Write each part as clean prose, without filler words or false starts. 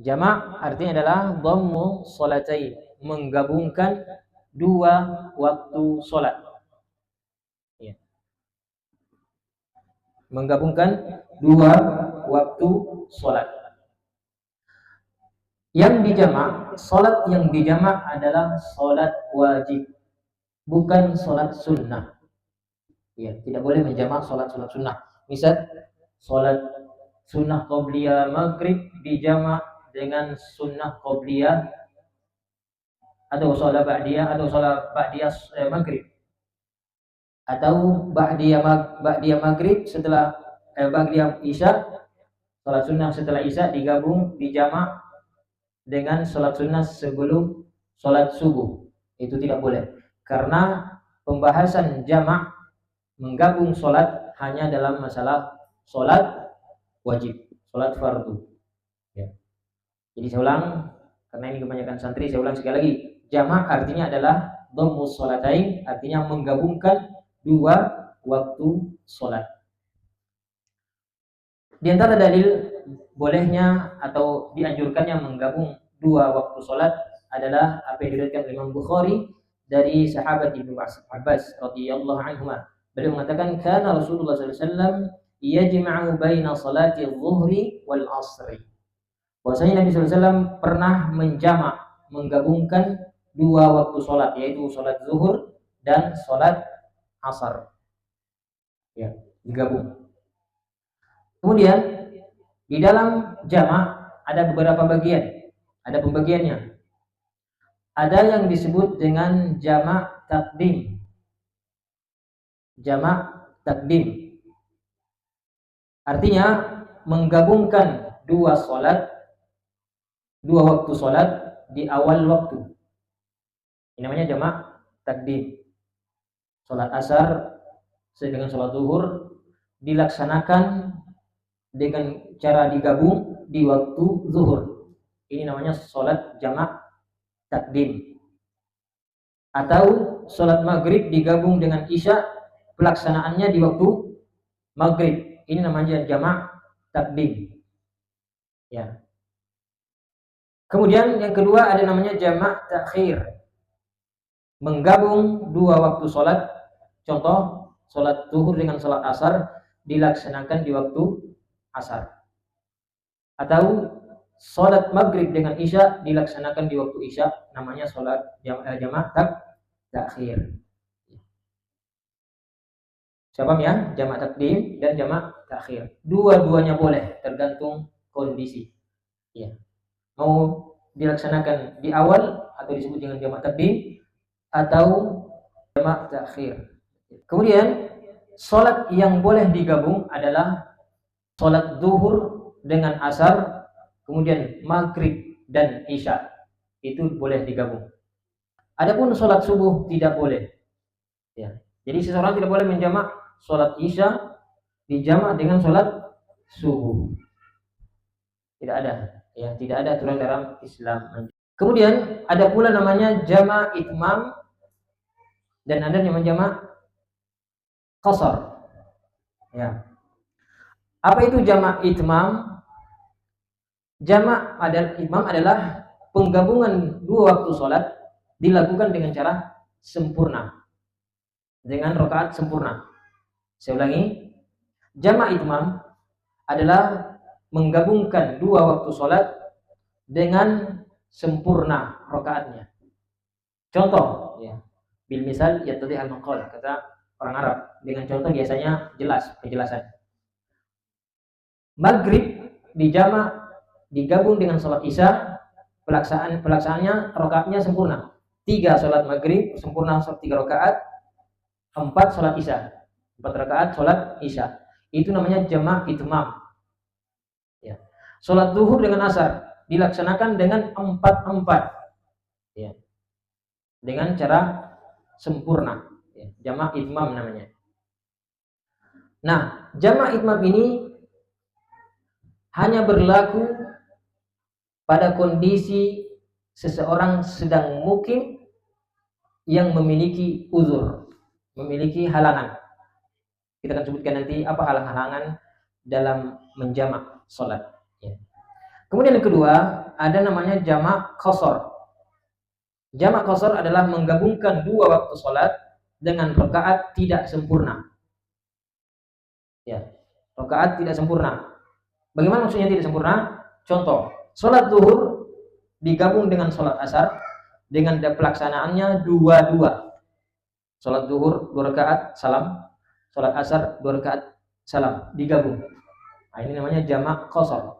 Jamak artinya adalah dhammu sholatain, menggabungkan dua waktu sholat. Ya. Menggabungkan dua waktu sholat. Yang dijamak, sholat yang dijamak adalah sholat wajib, bukan sholat sunnah. Ya, tidak boleh menjamak sholat sunnah. Misal, sholat sunnah qobliyah maghrib dijamak dengan sunnah qobliyah atau sholat ba'diyah maghrib, atau ba'diyah maghrib setelah ba'diyah isya, sholat sunnah setelah isya digabung dijamak dengan sholat sunnah sebelum sholat subuh. Itu tidak boleh, karena pembahasan jamak menggabung sholat hanya dalam masalah sholat wajib, sholat fardu. Ya. Jadi saya ulang, karena ini kebanyakan santri, saya ulang sekali lagi. Jamak artinya adalah dhammus sholatain, artinya menggabungkan dua waktu sholat. Di antara dalil bolehnya atau dianjurkannya menggabung dua waktu sholat adalah apa yang diriwayatkan oleh Imam Bukhari dari sahabat Ibnu Abbas radhiyallahu anhu. Beliau mengatakan, kana Rasulullah sallallahu alaihi wasallam yajma'u baina salati adh-dhuhri wal 'ashri. Bahwasanya Nabi sallallahu alaihi wasallam pernah menjamak, menggabungkan dua waktu sholat, yaitu sholat zuhur dan sholat asar. Ya, digabung. Kemudian di dalam jamak ada beberapa bagian, ada pembagiannya. Ada yang disebut dengan jamak takdim. Jamak takdim artinya menggabungkan dua waktu sholat di awal waktu. Ini namanya jamak takdim. Sholat asar dengan sholat zuhur dilaksanakan dengan cara digabung di waktu zuhur. Ini namanya sholat jamak takdim. Atau sholat maghrib digabung dengan isya, pelaksanaannya di waktu maghrib. Ini namanya jamak takdim. Ya. Kemudian yang kedua ada namanya jamak takhir. Menggabung dua waktu sholat. Contoh, sholat zuhur dengan sholat asar dilaksanakan di waktu asar. Atau sholat maghrib dengan isya dilaksanakan di waktu isya, namanya sholat jamak takhir. Siapa ya? Jamak takdim dan jamak takhir. Dua-duanya boleh, tergantung kondisi. Ya. Mau dilaksanakan di awal atau disebut dengan jamak takdim atau jamak takhir. Kemudian sholat yang boleh digabung adalah sholat zuhur dengan asar, kemudian maghrib dan isya. Itu boleh digabung. Adapun sholat subuh tidak boleh. Ya. Jadi seseorang tidak boleh menjamak sholat isya dijamak dengan sholat subuh. Tidak ada. Ya, tidak ada aturan dalam Islam. Kemudian ada pula namanya jamak itmam dan ada yang jamak qasar. Ya. Apa itu jamak itmam? Jamak itmam adalah penggabungan dua waktu sholat dilakukan dengan cara sempurna, dengan rakaat sempurna. Saya ulangi, jamak itmam adalah menggabungkan dua waktu sholat dengan sempurna rakaatnya. Contoh, ya, bil misal yattadhi al-maqal, kata orang Arab. Dengan contoh biasanya jelas penjelasan. Maghrib dijamak digabung dengan sholat isya, pelaksanaannya rakaatnya sempurna. 3 sholat maghrib sempurna 3 rakaat, 4 sholat isya, 4 rakaat sholat isya. Itu namanya jamak itmam. Ya. Sholat zuhur dengan asar dilaksanakan dengan 4-4. Ya. Dengan cara sempurna. Ya. Jamak itmam namanya. Nah, jamak itmam ini hanya berlaku pada kondisi seseorang sedang mukim yang memiliki uzur, memiliki halangan. Kita akan sebutkan nanti apa halangan dalam menjamak sholat. Ya. Kemudian yang kedua ada namanya jamak qasar. Jamak qasar adalah menggabungkan dua waktu sholat dengan rakaat tidak sempurna. Ya, rakaat tidak sempurna. Bagaimana maksudnya tidak sempurna? Contoh, sholat zuhur digabung dengan sholat asar dengan pelaksanaannya dua-dua. Sholat zuhur 2 rakaat salam, sholat asar 2 rakaat salam, digabung. Nah, ini namanya jamak qasar.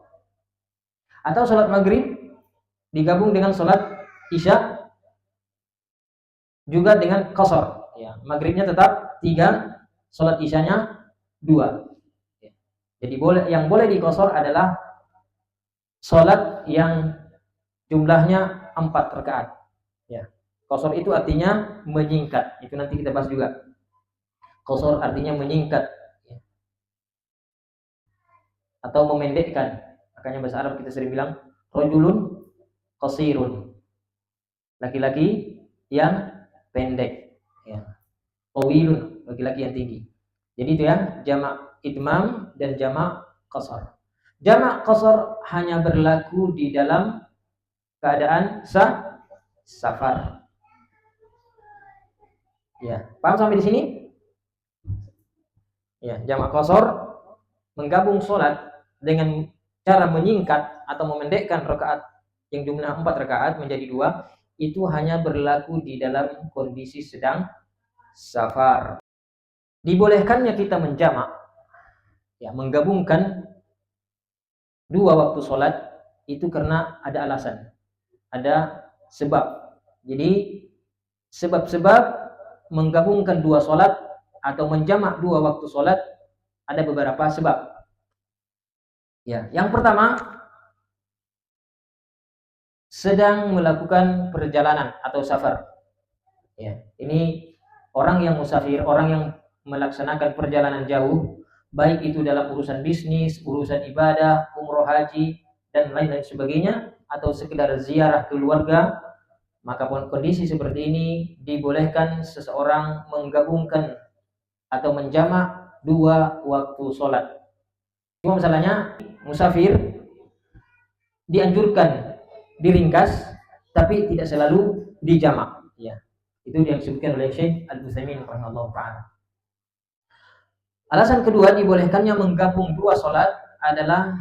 Atau sholat maghrib digabung dengan sholat isya juga dengan qasar. Ya, maghribnya tetap 3, sholat isyanya 2. Jadi yang boleh diqasar adalah sholat yang jumlahnya 4 rakaat. Ya. Qasar itu artinya menyingkat. Itu nanti kita bahas juga. Qasar artinya menyingkat, ya. Atau memendekkan. Makanya bahasa Arab kita sering bilang rajulun qasirun. Laki-laki yang pendek, ya. Tawilun, laki-laki yang tinggi. Jadi itu ya, jamak itmam dan jamak qasar. Jamak qasar hanya berlaku di dalam keadaan safar. Ya, paham sampai di sini? Ya, jamak qasar menggabung sholat dengan cara menyingkat atau memendekkan rakaat yang jumlah 4 rakaat menjadi 2, itu hanya berlaku di dalam kondisi sedang safar. Dibolehkannya kita menjamak, ya, menggabungkan 2 waktu sholat itu karena ada alasan, ada sebab. Jadi sebab-sebab menggabungkan 2 sholat atau menjamak 2 waktu sholat ada beberapa sebab. Ya, yang pertama, sedang melakukan perjalanan atau safar. Ya, ini orang yang musafir, orang yang melaksanakan perjalanan jauh, baik itu dalam urusan bisnis, urusan ibadah, umroh, haji, dan lain-lain sebagainya, atau sekedar ziarah keluarga, maka kondisi seperti ini dibolehkan seseorang menggabungkan atau menjamak 2 waktu sholat. Cuma masalahnya musafir dianjurkan diringkas, tapi tidak selalu dijamak. Ya, itu yang disebutkan oleh Syekh Al-Utsaimin rahimahullah ta'ala. Alasan kedua dibolehkannya menggabung 2 sholat adalah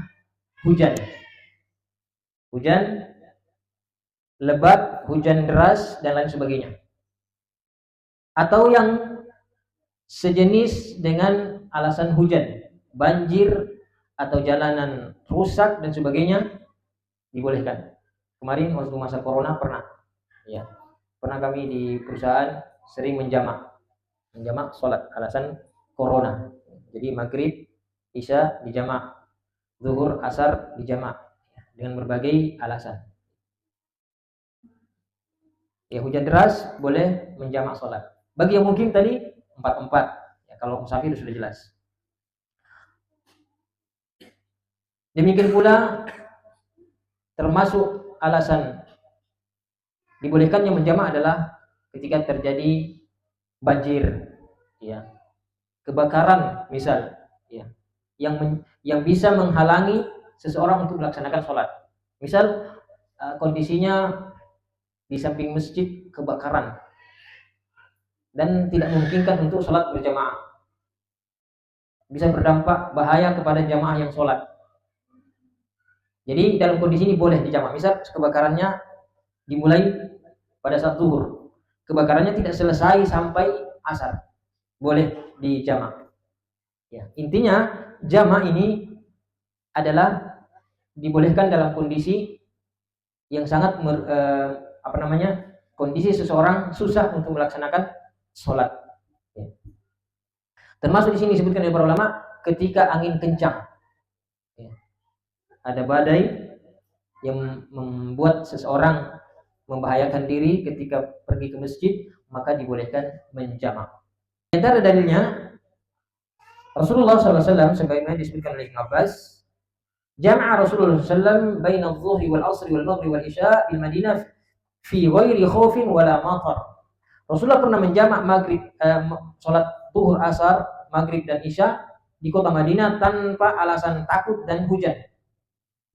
hujan. Hujan lebat, hujan deras, dan lain sebagainya. Atau yang sejenis dengan alasan hujan, banjir atau jalanan rusak dan sebagainya, dibolehkan. Kemarin waktu masa corona pernah kami di perusahaan sering menjamak sholat alasan corona. Jadi maghrib, isya dijamak, zuhur, asar dijamak, dengan berbagai alasan. Ya, hujan deras boleh menjamak sholat. Bagi yang mungkin tadi 4-4, ya, kalau musafir sudah jelas. Demikian pula termasuk alasan dibolehkannya menjamak adalah ketika terjadi banjir, ya, kebakaran misal, ya, yang bisa menghalangi seseorang untuk melaksanakan sholat. Misal kondisinya di samping masjid kebakaran dan tidak memungkinkan untuk sholat berjamaah, bisa berdampak bahaya kepada jamaah yang sholat. Jadi dalam kondisi ini boleh dijamak. Misal kebakarannya dimulai pada saat zuhur, kebakarannya tidak selesai sampai asar, boleh dijamak. Ya, intinya jamak ini adalah dibolehkan dalam kondisi yang sangat kondisi seseorang susah untuk melaksanakan sholat. Ya. Termasuk di sini disebutkan oleh para ulama ketika angin kencang. Ya. Ada badai yang membuat seseorang membahayakan diri ketika pergi ke masjid, maka dibolehkan menjamak. Antara dalilnya Rasulullah SAW sebagaimana disebutkan oleh Ibnu Abbas, jama'a Rasulullah SAW baina adh-dhuhri wal 'ashri wal maghrib wal isya bil Madinah fi ghairi khaufin wala matar. Rasulullah pernah menjamak salat zuhur, asar, maghrib dan isya di kota Madinah tanpa alasan takut dan hujan.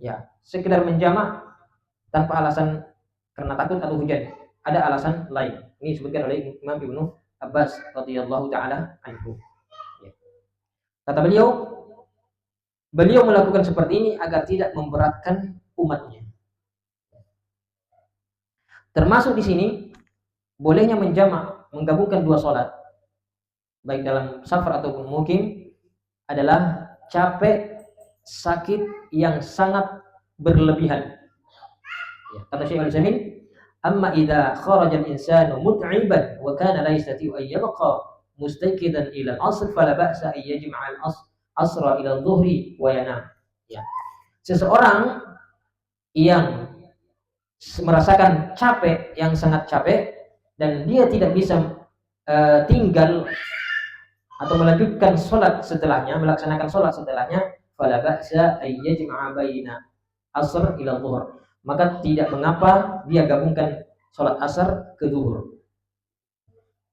Ya, sekedar menjamak tanpa alasan karena takut atau hujan. Ada alasan lain. Ini disebutkan oleh Imam Ibnu Abbas radhiyallahu taala anhu. Ya. Kata beliau melakukan seperti ini agar tidak memberatkan umatnya. Termasuk di sini bolehnya menjamak, menggabungkan dua sholat, baik dalam safar ataupun mukim, adalah capek, sakit yang sangat berlebihan. Ya, kata Syekh Al-Utsaimin, amma idza kharaja al-insanu mut'iban wa kana la yastati'u an yabqa mustaqidan ila al-'asr fala ba'sa an yajma'a al-'asra ila adh-dhuhri wa yanam. Ya. Seseorang yang merasakan capek, yang sangat capek, dan dia tidak bisa tinggal atau melanjutkan sholat setelahnya, melaksanakan sholat setelahnya, fala ba'sa ay yajma'a baina asr ila dhuhr, maka tidak mengapa dia gabungkan sholat asar ke zuhur.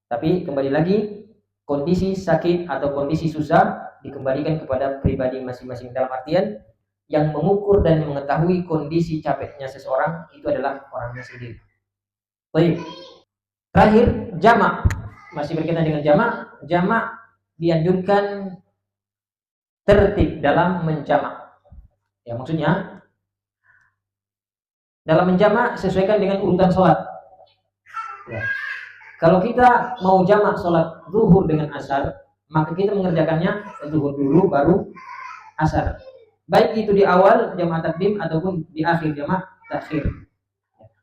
Tapi kembali lagi, kondisi sakit atau kondisi susah dikembalikan kepada pribadi masing-masing, dalam artian yang mengukur dan mengetahui kondisi capeknya seseorang itu adalah orangnya sendiri. Baik. Terakhir, jamak. Masih berkaitan dengan jamak. Jamak dianjurkan tertib dalam menjamak. Ya, maksudnya dalam menjamak sesuaikan dengan urutan sholat. Ya. Kalau kita mau jamak sholat zuhur dengan asar, maka kita mengerjakannya zuhur dulu baru asar. Baik itu di awal jamaah takdim ataupun di akhir jamaah takhir.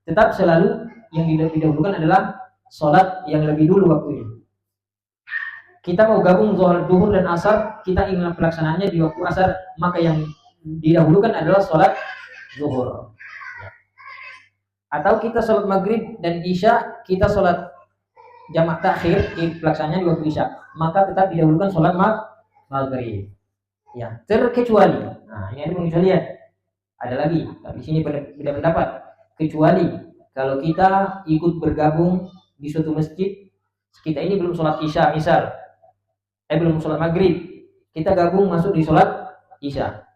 Tetap selalu yang didahulukan adalah sholat yang lebih dulu waktunya. Kita mau gabung zuhur dan asar, kita ingin pelaksanaannya di waktu asar, maka yang didahulukan adalah sholat zuhur. Atau kita sholat maghrib dan isya, kita sholat jamaah takhir, pelaksanaannya di waktu isya, maka tetap didahulukan sholat maghrib. Ya, terkecuali, nah ini ada pengecualian, ada lagi, tapi sini beda pendapat. Kecuali kalau kita ikut bergabung di suatu masjid, kita ini belum sholat isya, misal, belum sholat maghrib, kita gabung masuk di sholat isya,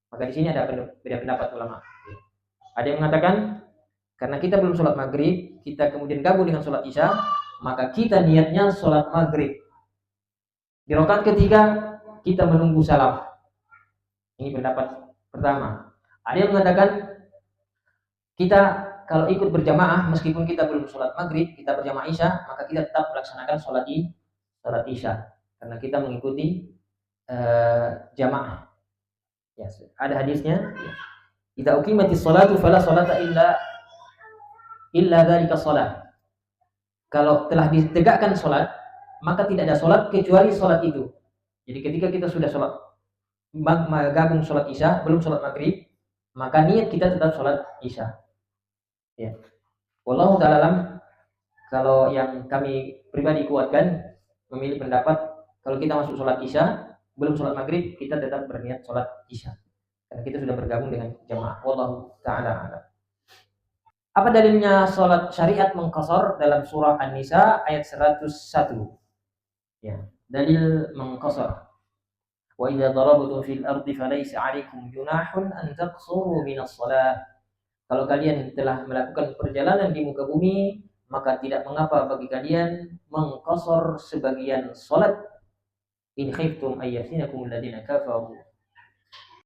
maka di sini ada beda pendapat ulama. Ada yang mengatakan karena kita belum sholat maghrib, kita kemudian gabung dengan sholat isya, maka kita niatnya sholat maghrib. Di rakaat ketiga kita menunggu salam. Ini pendapat pertama. Ada yang mengatakan kita kalau ikut berjamaah meskipun kita belum sholat maghrib, kita berjamaah isya, maka kita tetap melaksanakan sholat isya karena kita mengikuti jamaah. Ya, ada hadisnya. Idza uqimatis sholatu fala sholata illa dzalika shalah. Kalau telah ditegakkan sholat, maka tidak ada sholat kecuali sholat itu. Jadi ketika kita sudah sholat gabung sholat isya, belum sholat maghrib, maka niat kita tetap sholat isya. Ya. Wallahu ta'ala alam. Kalau yang kami pribadi kuatkan, memilih pendapat kalau kita masuk sholat isya, belum sholat maghrib, kita tetap berniat sholat isya, karena kita sudah bergabung dengan jamaah. Wallahu ta'ala alam. Apa dalilnya sholat syariat mengqasar dalam surah An-Nisa ayat 101? Ya, dalil mengqasar. Wa idza darabtum fil ardi falaysa 'alaikum junahun an taqsuru minas shalah. Kalau kalian telah melakukan perjalanan di muka bumi, maka tidak mengapa bagi kalian mengqasar sebagian salat. In khiftum ayyasinakum alladziina kafaru